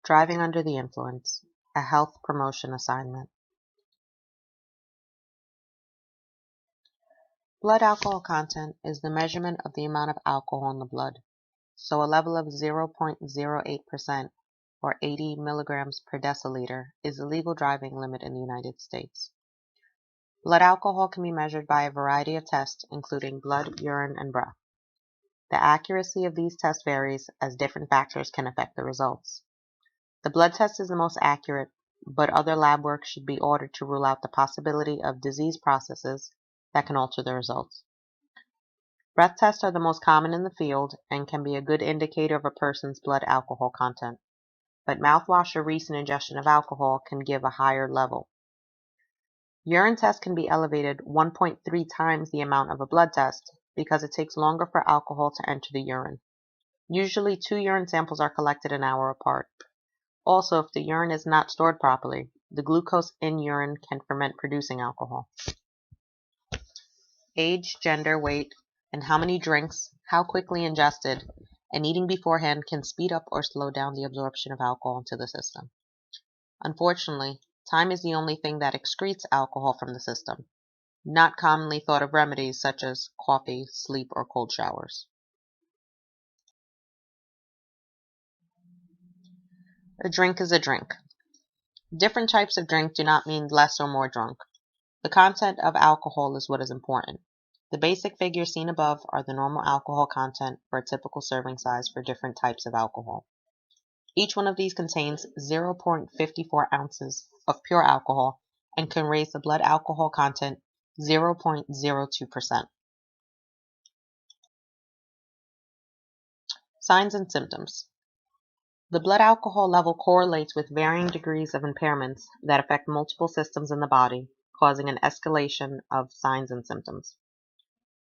Driving under the influence, a health promotion assignment. Blood alcohol content is the measurement of the amount of alcohol in the blood. So a level of 0.08% or 80 milligrams per deciliter is the legal driving limit in the United States. Blood alcohol can be measured by a variety of tests, including blood, urine, and breath. The accuracy of these tests varies as different factors can affect the results. The blood test is the most accurate, but other lab work should be ordered to rule out the possibility of disease processes that can alter the results. Breath tests are the most common in the field and can be a good indicator of a person's blood alcohol content, but mouthwash or recent ingestion of alcohol can give a higher level. Urine tests can be elevated 1.3 times the amount of a blood test because it takes longer for alcohol to enter the urine. Usually 2 urine samples are collected an hour apart. Also, if the urine is not stored properly, the glucose in urine can ferment producing alcohol. Age, gender, weight, and how many drinks, how quickly ingested, and eating beforehand can speed up or slow down the absorption of alcohol into the system. Unfortunately, time is the only thing that excretes alcohol from the system, not commonly thought of remedies such as coffee, sleep, or cold showers. A drink is a drink. Different types of drink do not mean less or more drunk. The content of alcohol is what is important. The basic figures seen above are the normal alcohol content for a typical serving size for different types of alcohol. Each one of these contains 0.54 ounces of pure alcohol and can raise the blood alcohol content 0.02%. Signs and symptoms. The blood alcohol level correlates with varying degrees of impairments that affect multiple systems in the body, causing an escalation of signs and symptoms.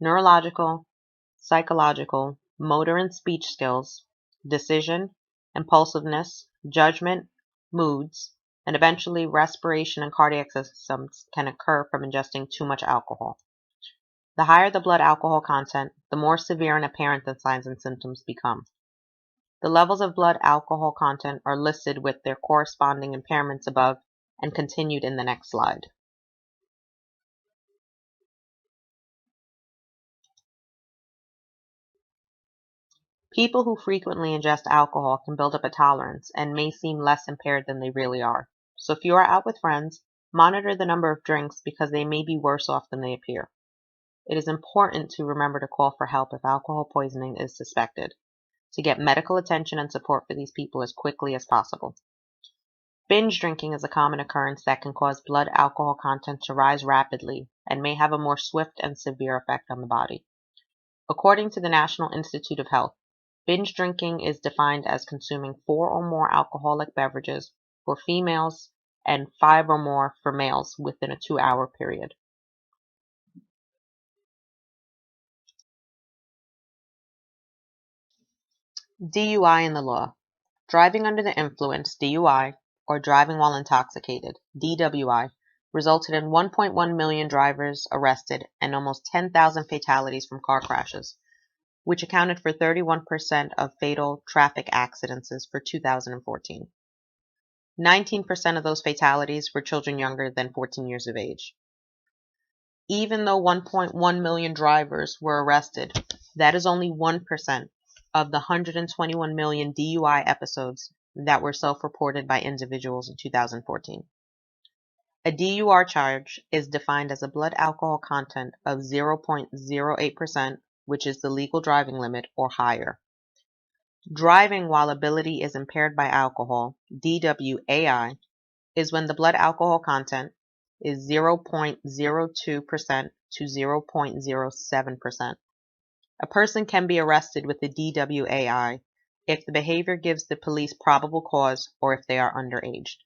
Neurological, psychological, motor and speech skills, decision, impulsiveness, judgment, moods, and eventually respiration and cardiac systems can occur from ingesting too much alcohol. The higher the blood alcohol content, the more severe and apparent the signs and symptoms become. The levels of blood alcohol content are listed with their corresponding impairments above and continued in the next slide. People who frequently ingest alcohol can build up a tolerance and may seem less impaired than they really are. So if you are out with friends, monitor the number of drinks because they may be worse off than they appear. It is important to remember to call for help if alcohol poisoning is suspected, to get medical attention and support for these people as quickly as possible. Binge drinking is a common occurrence that can cause blood alcohol content to rise rapidly and may have a more swift and severe effect on the body. According to the National Institute of Health, binge drinking is defined as consuming 4 or more alcoholic beverages for females and 5 or more for males within a 2-hour period. DUI in the law. Driving under the influence, DUI, or driving while intoxicated, DWI, resulted in 1.1 million drivers arrested and almost 10,000 fatalities from car crashes, which accounted for 31% of fatal traffic accidents for 2014. 19% of those fatalities were children younger than 14 years of age. Even though 1.1 million drivers were arrested, that is only 1% of the 121 million DUI episodes that were self-reported by individuals in 2014. A DUI charge is defined as a blood alcohol content of 0.08%, which is the legal driving limit, or higher. Driving while ability is impaired by alcohol, DWAI, is when the blood alcohol content is 0.02% to 0.07%. A person can be arrested with the DWAI if the behavior gives the police probable cause or if they are underage.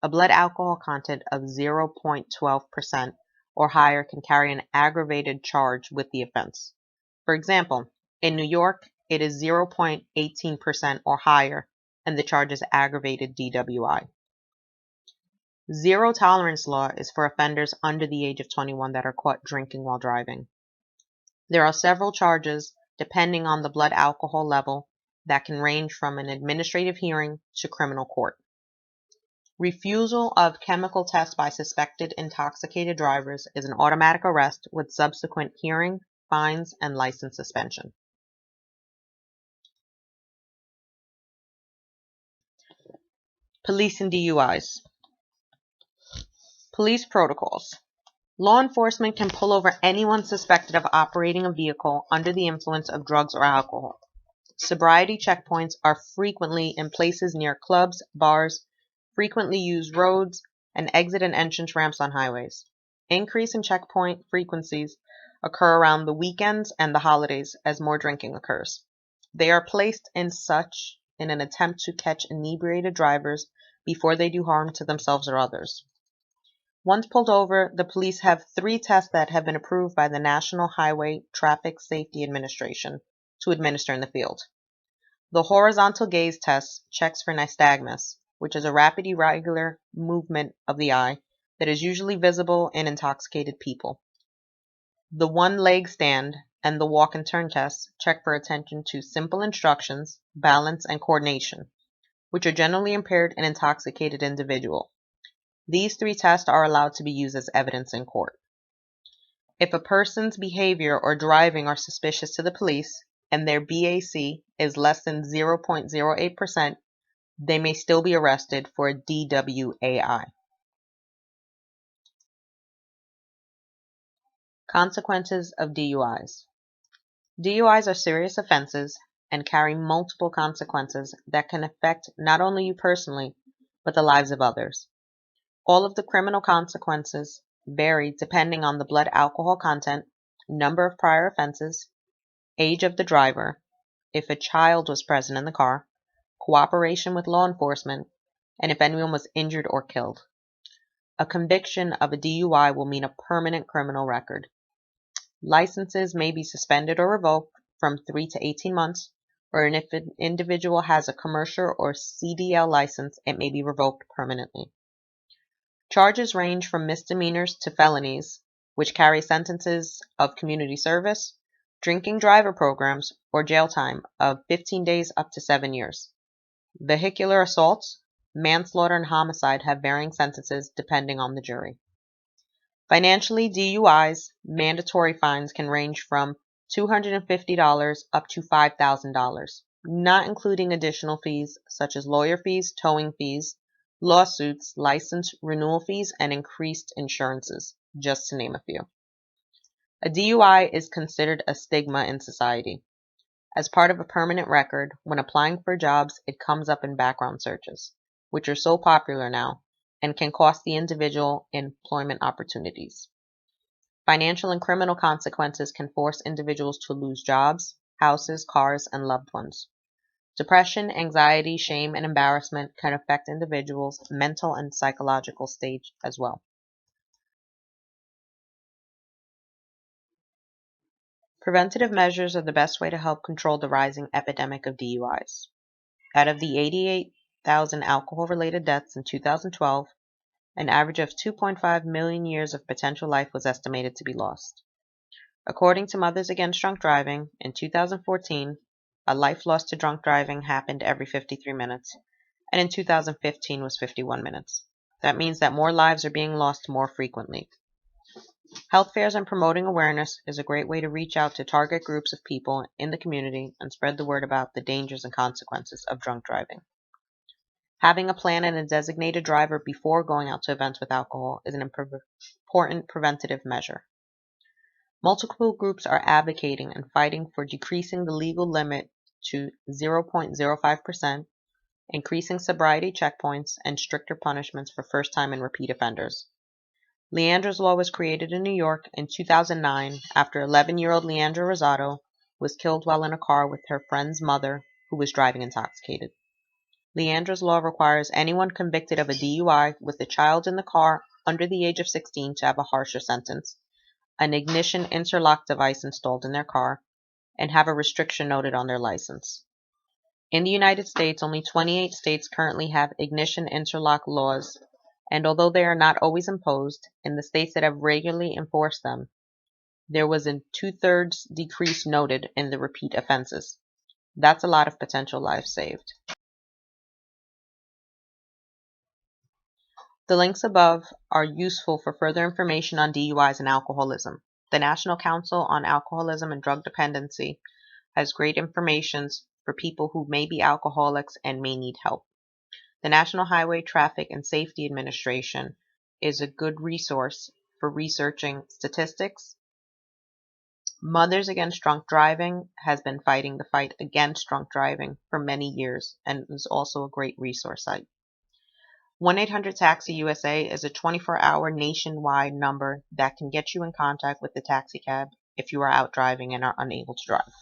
A blood alcohol content of 0.12% or higher can carry an aggravated charge with the offense. For example, in New York, it is 0.18% or higher, and the charge is aggravated DWI. Zero tolerance law is for offenders under the age of 21 that are caught drinking while driving. There are several charges depending on the blood alcohol level that can range from an administrative hearing to criminal court. Refusal of chemical tests by suspected intoxicated drivers is an automatic arrest with subsequent hearing, fines, and license suspension. Police and DUIs. Police protocols. Law enforcement can pull over anyone suspected of operating a vehicle under the influence of drugs or alcohol. Sobriety checkpoints are frequently in places near clubs, bars, frequently used roads, and exit and entrance ramps on highways. Increase in checkpoint frequencies occur around the weekends and the holidays as more drinking occurs. They are placed in an attempt to catch inebriated drivers before they do harm to themselves or others. Once pulled over, the police have 3 tests that have been approved by the National Highway Traffic Safety Administration to administer in the field. The horizontal gaze test checks for nystagmus, which is a rapid irregular movement of the eye that is usually visible in intoxicated people. The one-leg stand and the walk and turn tests check for attention to simple instructions, balance, and coordination, which are generally impaired in an intoxicated individual. These 3 tests are allowed to be used as evidence in court. If a person's behavior or driving are suspicious to the police and their BAC is less than 0.08%, they may still be arrested for a DWAI. Consequences of DUIs. DUIs are serious offenses and carry multiple consequences that can affect not only you personally, but the lives of others. All of the criminal consequences vary depending on the blood alcohol content, number of prior offenses, age of the driver, if a child was present in the car, cooperation with law enforcement, and if anyone was injured or killed. A conviction of a DUI will mean a permanent criminal record. Licenses may be suspended or revoked from 3 to 18 months, or if an individual has a commercial or CDL license, it may be revoked permanently. Charges range from misdemeanors to felonies, which carry sentences of community service, drinking driver programs, or jail time of 15 days up to 7 years. Vehicular assaults, manslaughter, and homicide have varying sentences depending on the jury. Financially, DUIs, mandatory fines can range from $250 up to $5,000, not including additional fees such as lawyer fees, towing fees, lawsuits, license renewal fees, and increased insurances, just to name a few. A DUI is considered a stigma in society. As part of a permanent record, when applying for jobs, it comes up in background searches, which are so popular now and can cost the individual employment opportunities. Financial and criminal consequences can force individuals to lose jobs, houses, cars, and loved ones. Depression, anxiety, shame, and embarrassment can affect individuals' mental and psychological state as well. Preventative measures are the best way to help control the rising epidemic of DUIs. Out of the 88,000 alcohol-related deaths in 2012, an average of 2.5 million years of potential life was estimated to be lost. According to Mothers Against Drunk Driving, in 2014, a life lost to drunk driving happened every 53 minutes, and in 2015 was 51 minutes. That means that more lives are being lost more frequently. Health fairs and promoting awareness is a great way to reach out to target groups of people in the community and spread the word about the dangers and consequences of drunk driving. Having a plan and a designated driver before going out to events with alcohol is an important preventative measure. Multiple groups are advocating and fighting for decreasing the legal limit to 0.05%, increasing sobriety checkpoints, and stricter punishments for first-time and repeat offenders. Leandra's Law was created in New York in 2009 after 11-year-old Leandra Rosado was killed while in a car with her friend's mother, who was driving intoxicated. Leandra's Law requires anyone convicted of a DUI with a child in the car under the age of 16 to have a harsher sentence, an ignition interlock device installed in their car, and have a restriction noted on their license. In the United States, only 28 states currently have ignition interlock laws, and although they are not always imposed, in the states that have regularly enforced them, there was a 2/3 decrease noted in the repeat offenses. That's a lot of potential lives saved. The links above are useful for further information on DUIs and alcoholism. The National Council on Alcoholism and Drug Dependency has great information for people who may be alcoholics and may need help. The National Highway Traffic and Safety Administration is a good resource for researching statistics. Mothers Against Drunk Driving has been fighting the fight against drunk driving for many years and is also a great resource site. 1-800-TAXI-USA is a 24-hour nationwide number that can get you in contact with the taxi cab if you are out driving and are unable to drive.